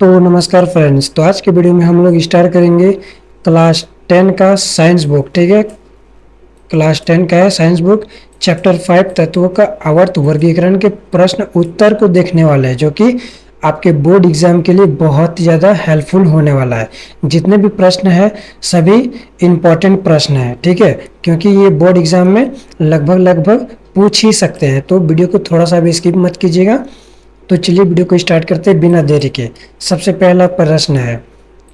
तो नमस्कार फ्रेंड्स। तो आज के वीडियो में हम लोग स्टार्ट करेंगे क्लास 10 का साइंस बुक। ठीक है, क्लास 10 का है साइंस बुक, चैप्टर 5 तत्वों का आवर्त वर्गीकरण के प्रश्न उत्तर को देखने वाले हैं, जो कि आपके बोर्ड एग्जाम के लिए बहुत ही ज़्यादा हेल्पफुल होने वाला है। जितने भी प्रश्न हैं सभी इम्पोर्टेंट प्रश्न हैं। ठीक है, क्योंकि ये बोर्ड एग्जाम में लगभग पूछ ही सकते हैं। तो वीडियो को थोड़ा सा भी स्किप मत कीजिएगा। तो चलिए वीडियो को स्टार्ट करते हैं बिना देरी के। सबसे पहला प्रश्न है,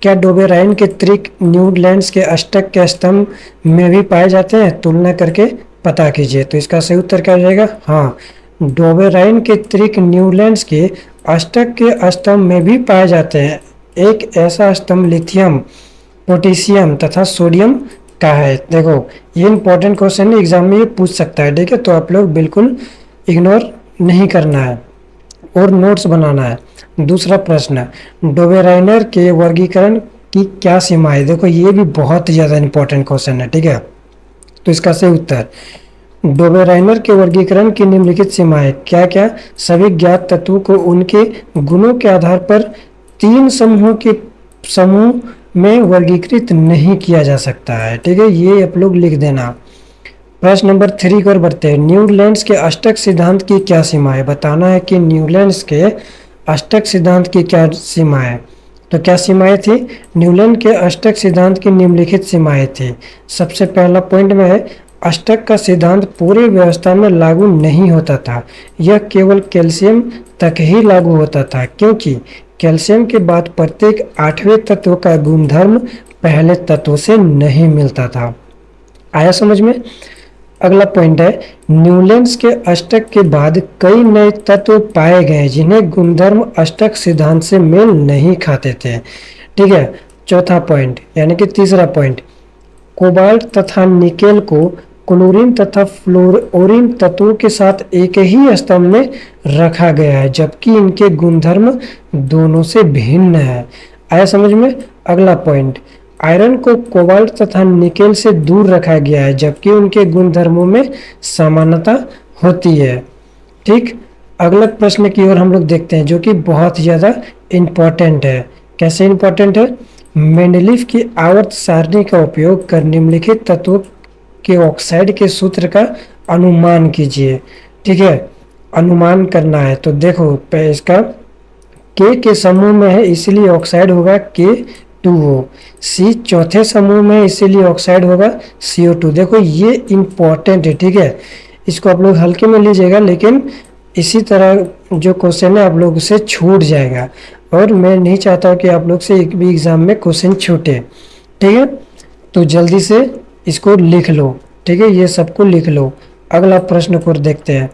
क्या डोबेराइन के त्रिक न्यूडलैंड्स के अष्टक के स्तंभ में भी पाए जाते हैं? तुलना करके पता कीजिए। तो इसका सही उत्तर क्या हो जाएगा? हाँ, डोबेराइन के त्रिक न्यूडलैंड्स के अष्टक के स्तंभ में भी पाए जाते हैं। एक ऐसा स्तंभ लिथियम, पोटेशियम तथा सोडियम का है। देखो, ये इंपॉर्टेंट क्वेश्चन है, एग्जाम में ये पूछ सकता है। ठीक है, तो आप लोग बिल्कुल इग्नोर नहीं करना है और नोट्स बनाना है। दूसरा प्रश्न, डोबेराइनर के वर्गीकरण की क्या सीमा है? देखो, ये भी बहुत ही ज़्यादा इंपॉर्टेंट क्वेश्चन है। ठीक है, तो इसका सही उत्तर, डोबेराइनर के वर्गीकरण की निम्नलिखित सीमाएं क्या क्या? सभी ज्ञात तत्वों को उनके गुणों के आधार पर 3 समूहों के समूह में वर्गीकृत नहीं किया जा सकता है। ठीक है, ये आप लोग लिख देना। प्रश्न नंबर 3 की ओर बढ़ते हैं। न्यूलैंड्स के अष्टक सिद्धांत की क्या सीमा है? बताना है कि न्यूलैंड्स के अष्टक सिद्धांत की क्या सीमा है। तो क्या सीमाएं थी? न्यूलैंड के अष्टक सिद्धांत की निम्नलिखित सीमाएं थी। सबसे पहला पॉइंट में है, अष्टक का सिद्धांत पूरी व्यवस्था में लागू नहीं होता था, यह केवल कैल्शियम तक ही लागू होता था, क्योंकि कैल्शियम के बाद प्रत्येक 8वें तत्व का गुणधर्म पहले तत्व से नहीं मिलता था। आया समझ में? अगला पॉइंट है, न्यूलैंड्स के अष्टक के बाद कई नए तत्व पाए गए जिन्हें गुणधर्म अष्टक सिद्धांत से मेल नहीं खाते थे। ठीक है, चौथा पॉइंट यानी कि तीसरा पॉइंट, कोबाल्ट तथा निकेल को क्लोरीन तथा फ्लोरीन तत्वों के साथ एक ही स्तंभ में रखा गया है, जबकि इनके गुणधर्म दोनों से भिन्न है। आया समझ में? अगला पॉइंट, आयरन को कोबाल्ट तथा निकेल से दूर रखा गया है, जबकि उनके गुणधर्मों में समानता होती है। ठीक, अगला प्रश्न की ओर हम लोग देखते हैं, जो कि बहुत ज़्यादा इम्पोर्टेंट है। कैसे इम्पोर्टेंट है? मेंडलीफ की आवर्त सारणी का उपयोग कर निम्नलिखित तत्वों के ऑक्साइड के सूत्र का अनुमान कीजिए। ठीक है, अनुमान करना है। तो देखो, इसका के समूह में है इसलिए ऑक्साइड होगा K2O, सी चौथे समूह में इसीलिए ऑक्साइड होगा CO2। देखो, ये इंपॉर्टेंट है। ठीक है, इसको आप लोग हल्के में लीजिएगा, लेकिन इसी तरह जो क्वेश्चन है आप लोग से छूट जाएगा, और मैं नहीं चाहता कि आप लोग से एक भी एग्जाम में क्वेश्चन छूटे। ठीक है, तो जल्दी से इसको लिख लो। ठीक है, ये सबको लिख लो। अगला प्रश्न को देखते हैं।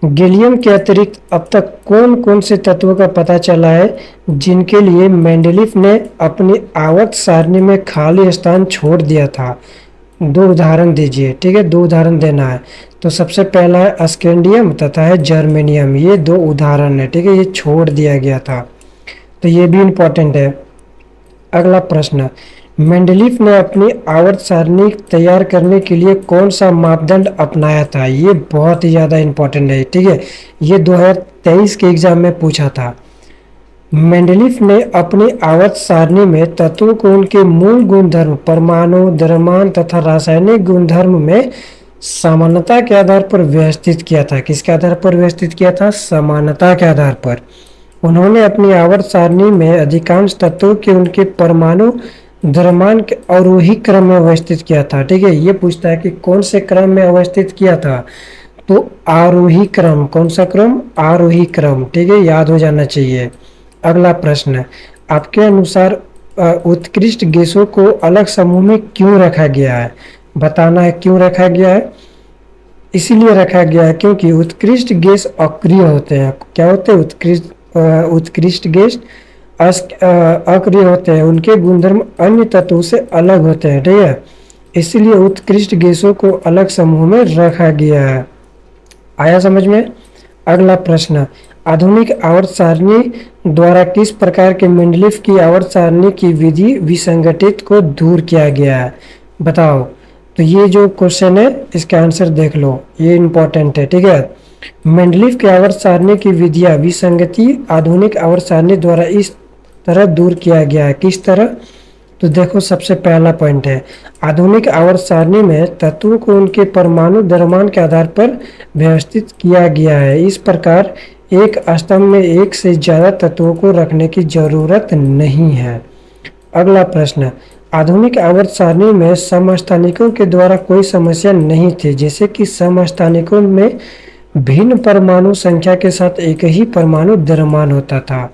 गैलियम के अतिरिक्त अब तक कौन कौन से तत्वों का पता चला है जिनके लिए मेंडलीफ ने अपनी आवर्त सारणी में खाली स्थान छोड़ दिया था? 2 उदाहरण दीजिए। ठीक है, 2 उदाहरण देना है। तो सबसे पहला है अस्केंडियम तथा है जर्मेनियम। ये 2 उदाहरण है। ठीक है, ये छोड़ दिया गया था, तो ये भी इम्पोर्टेंट है। अगला प्रश्न, मेंडलीफ ने अपनी आवर्त सारणी तैयार करने के लिए कौन सा मापदंड अपनाया था? ये बहुत ही ज़्यादा इम्पोर्टेंट है। ठीक है, ये 2023 के एग्जाम में पूछा था। मेंडलीफ ने अपनी आवर्त सारणी में तत्वों को उनके मूल गुणधर्म, परमाणु, द्रव्यमान तथा रासायनिक गुणधर्म में समानता के आधार पर व्यवस्थित किया था। किसके आधार पर व्यवस्थित किया था? समानता के आधार पर। उन्होंने अपनी आवर्त सारणी में अधिकांश तत्वों के उनके परमाणु, द्रव्यमान के आरोही क्रम में अवस्थित किया था। ठीक है, ये पूछता है कि कौन से क्रम में अवस्थित किया था? तो आरोही क्रम। कौन सा क्रम? आरोही क्रम। ठीक है, याद हो जाना चाहिए। अगला प्रश्न, आपके अनुसार उत्कृष्ट गैसों को अलग समूह में क्यों रखा गया है? बताना है क्यों रखा गया है। इसीलिए रखा गया है क्योंकि उत्कृष्ट गैस अक्रिय होते हैं। क्या होते हैं? उत्कृष्ट गैस अक्रिय होते हैं, उनके गुणधर्म अन्य तत्वों से अलग होते हैं। ठीक है, इसलिए उत्कृष्ट गैसों को अलग समूह में रखा गया है। आया समझ में? अगला प्रश्न, आधुनिक आवर्त सारणी द्वारा किस प्रकार के मेंडलीफ की आवर्त सारणी की विधि विसंगठित को दूर किया गया है? बताओ। तो ये जो क्वेश्चन है इसका आंसर देख लो, ये इंपॉर्टेंट है। ठीक है, मेंडलीफ के आवर्त सारणी की विधियां विसंगति आधुनिक आवर्त सारणी द्वारा इस तरह दूर किया गया है। किस तरह? तो देखो, सबसे पहला पॉइंट है, आधुनिक आवर्त सारणी में तत्वों को उनके परमाणु द्रव्यमान के आधार पर व्यवस्थित किया गया है। इस प्रकार एक स्तंभ में एक से ज्यादा तत्वों को रखने की जरूरत नहीं है। अगला प्रश्न, आधुनिक आवर्त सारणी में समस्थानिकों के द्वारा कोई समस्या नहीं थी, जैसे कि समस्थानिकों में भिन्न परमाणु संख्या के साथ एक ही परमाणु द्रव्यमान होता था।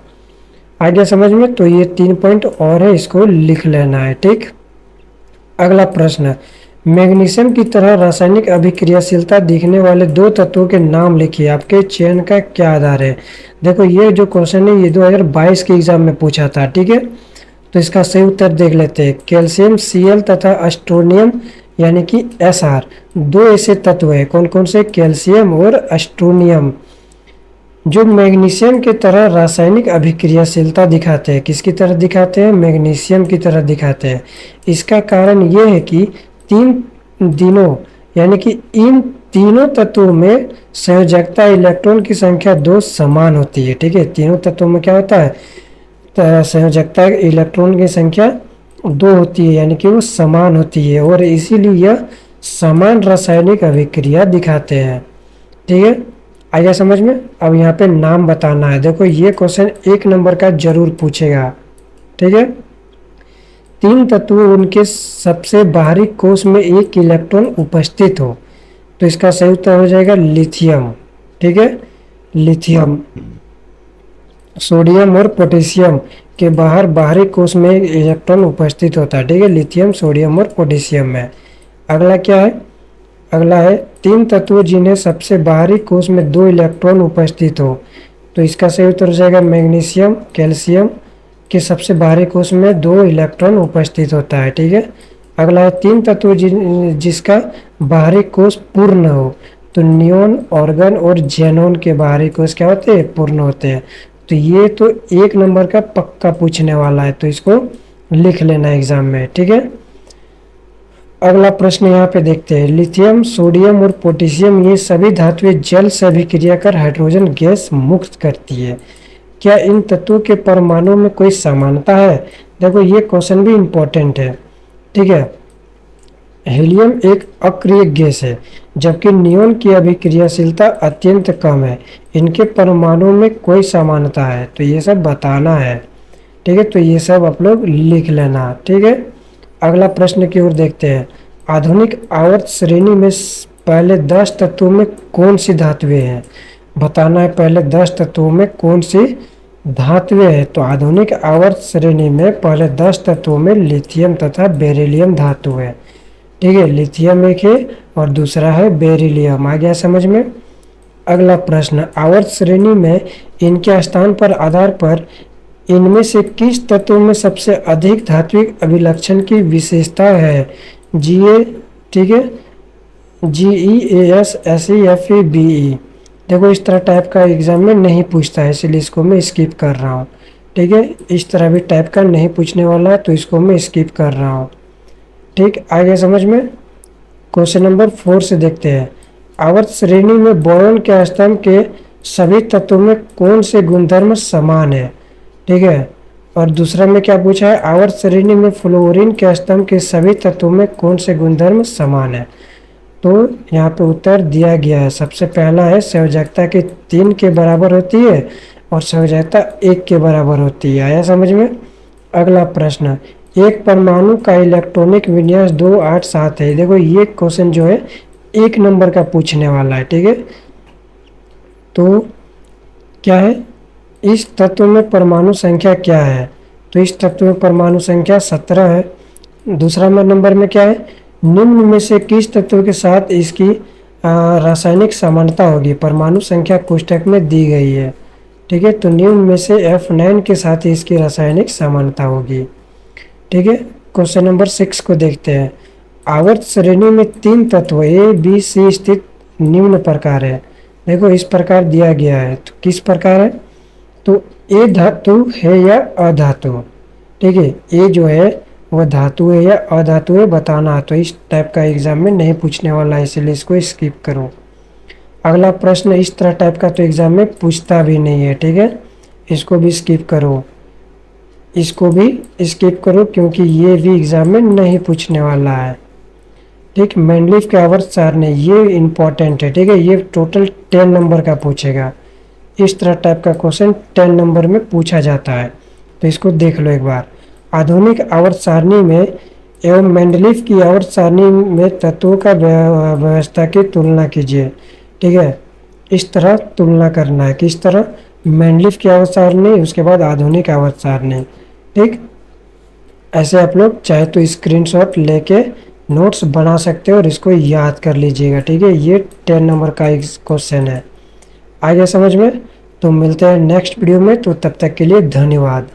आ गया समझ में? तो ये 3 पॉइंट और है, इसको लिख लेना है। ठीक। अगला प्रश्न, मैग्नीशियम की तरह रासायनिक अभिक्रियाशीलता दिखने वाले दो तत्वों के नाम लिखिए, आपके चयन का क्या आधार है? देखो, ये जो क्वेश्चन है ये 2022 के एग्जाम में पूछा था। ठीक है, तो इसका सही उत्तर देख लेते हैं। कैल्शियम Cl तथा अस्ट्रोनियम यानी कि Sr, दो ऐसे तत्व है। कौन कौन से? कैल्शियम और अस्ट्रोनियम, जो मैग्नीशियम की तरह रासायनिक अभिक्रियाशीलता दिखाते हैं। किसकी तरह दिखाते हैं? मैग्नीशियम की तरह दिखाते हैं। इसका कारण ये है कि यानी कि इन तीनों तत्वों में संयोजकता इलेक्ट्रॉन की संख्या 2 समान होती है। ठीक है, तीनों तत्वों में क्या होता है? संयोजकता इलेक्ट्रॉन की संख्या 2 होती है, यानी कि वो समान होती है, और इसीलिए यह समान रासायनिक अभिक्रिया दिखाते हैं। ठीक है, आइए समझ में। अब यहाँ पे नाम बताना है। देखो, ये क्वेश्चन 1 नंबर का जरूर पूछेगा। ठीक है, 3 तत्व उनके सबसे बाहरी कोश में एक इलेक्ट्रॉन उपस्थित हो, तो इसका सही उत्तर हो जाएगा लिथियम। ठीक है, लिथियम। सोडियम और पोटेशियम के बाहरी कोश में एक इलेक्ट्रॉन उपस्थित होता है। ठीक है, लिथियम, सोडियम और पोटेशियम में। अगला क्या है? अगला है 3 तत्व जिन्हें सबसे बाहरी कोश में 2 इलेक्ट्रॉन उपस्थित हो, तो इसका सही उत्तर हो जाएगा मैग्नीशियम। कैल्शियम के सबसे बाहरी कोश में 2 इलेक्ट्रॉन उपस्थित होता है। ठीक है, अगला है 3 तत्व जिसका बाहरी कोश पूर्ण हो, तो नियोन, ऑर्गन और जेनॉन के बाहरी कोश क्या होते हैं? पूर्ण होते हैं। तो ये तो 1 नंबर का पक्का पूछने वाला है, तो इसको लिख लेना एग्जाम में। ठीक है, अगला प्रश्न यहाँ पे देखते हैं। लिथियम, सोडियम और पोटेशियम ये सभी धातुएं जल से अभिक्रिया कर हाइड्रोजन गैस मुक्त करती है। क्या इन तत्वों के परमाणु में कोई समानता है? देखो, ये क्वेश्चन भी इम्पोर्टेंट है। ठीक है, हीलियम एक अक्रिय गैस है, जबकि नियोन की अभिक्रियाशीलता अत्यंत कम है। इनके परमाणु में कोई समानता है, तो ये सब बताना है। ठीक है, तो ये सब आप लोग लिख लेना। ठीक है, अगला प्रश्न की ओर देखते हैं। आधुनिक आवर्त श्रेणी में पहले 10 तत्वों में कौन सी धातुएं हैं? बताना है पहले 10 तत्वों में कौन सी धातुएं हैं। तो आधुनिक आवर्त श्रेणी में पहले 10 तत्वों में लिथियम तथा बेरिलियम धातु है। ठीक है, लिथियम एक है और दूसरा है बेरिलियम। आ गया समझ में? अगला प्रश्न, आवर्त श्रेणी में इनके स्थान पर आधार पर इनमें से किस तत्व में सबसे अधिक धात्विक अभिलक्षण की विशेषता है? Ga, ठीक है, GeAs, Se, Fe, Be। देखो, इस तरह टाइप का एग्जाम में नहीं पूछता है, इसलिए इसको मैं स्किप कर रहा हूँ। ठीक है, इस तरह भी टाइप का नहीं पूछने वाला है, तो इसको मैं स्किप कर रहा हूँ। ठीक, आगे समझ में। क्वेश्चन नंबर 4 से देखते हैं। आवर्त श्रेणी में बोरॉन के स्तंभ के सभी तत्वों में कौन से गुणधर्म समान है? ठीक है, और दूसरा में क्या पूछा है? आवर्त श्रेणी में फ्लोरीन के स्तंभ के सभी तत्वों में कौन से गुणधर्म समान है? तो यहाँ पे उत्तर दिया गया है। सबसे पहला है संयोजकता के 3 के बराबर होती है और संयोजकता 1 के बराबर होती है। आया समझ में? अगला प्रश्न, एक परमाणु का इलेक्ट्रॉनिक विन्यास 2, 8, 7 है। देखो, ये क्वेश्चन जो है 1 नंबर का पूछने वाला है। ठीक है, तो क्या है? इस तत्व में परमाणु संख्या क्या है? तो इस तत्व में परमाणु संख्या 17 है। दूसरा नंबर में क्या है? निम्न में से किस तत्व के साथ इसकी रासायनिक समानता होगी? परमाणु संख्या कोष्ठक में दी गई है। ठीक है, तो निम्न में से F9 के साथ इसकी रासायनिक समानता होगी। ठीक है, क्वेश्चन नंबर 6 को देखते हैं। आवर्त श्रेणी में 3 तत्व A, B, C स्थित निम्न प्रकार है। देखो, इस प्रकार दिया गया है, तो किस प्रकार है? तो ए धातु है या अधातु? ठीक है, ए जो है वह धातु है या अधातु है बताना। तो इस टाइप का एग्जाम में नहीं पूछने वाला है, इसलिए इसको स्किप करो। अगला प्रश्न इस तरह टाइप का तो एग्जाम में पूछता भी नहीं है। ठीक है, इसको भी स्किप करो। इसको भी स्किप करो क्योंकि ये भी एग्जाम में नहीं पूछने वाला है। ठीक, मेंडलीफ के आवर्त सारणी ये इंपॉर्टेंट है। ठीक है, ये टोटल 10 नंबर का पूछेगा। इस तरह टाइप का क्वेश्चन 10 नंबर में पूछा जाता है, तो इसको देख लो एक बार। आधुनिक आवर्त सारणी में एवं मेंडलीफ की आवर्त सारणी में तत्वों का व्यवस्था की तुलना कीजिए। ठीक है, इस तरह तुलना करना है। किस तरह? मेंडलीफ की आवर्त सारणी, उसके बाद आधुनिक आवर्त सारणी। ठीक, ऐसे आप लोग चाहे तो स्क्रीनशॉट लेके नोट्स बना सकते हो और इसको याद कर लीजिएगा। ठीक है, ये 10 नंबर का एक क्वेश्चन है। आ गया समझ में? तो मिलते हैं नेक्स्ट वीडियो में, तो तब तक के लिए धन्यवाद।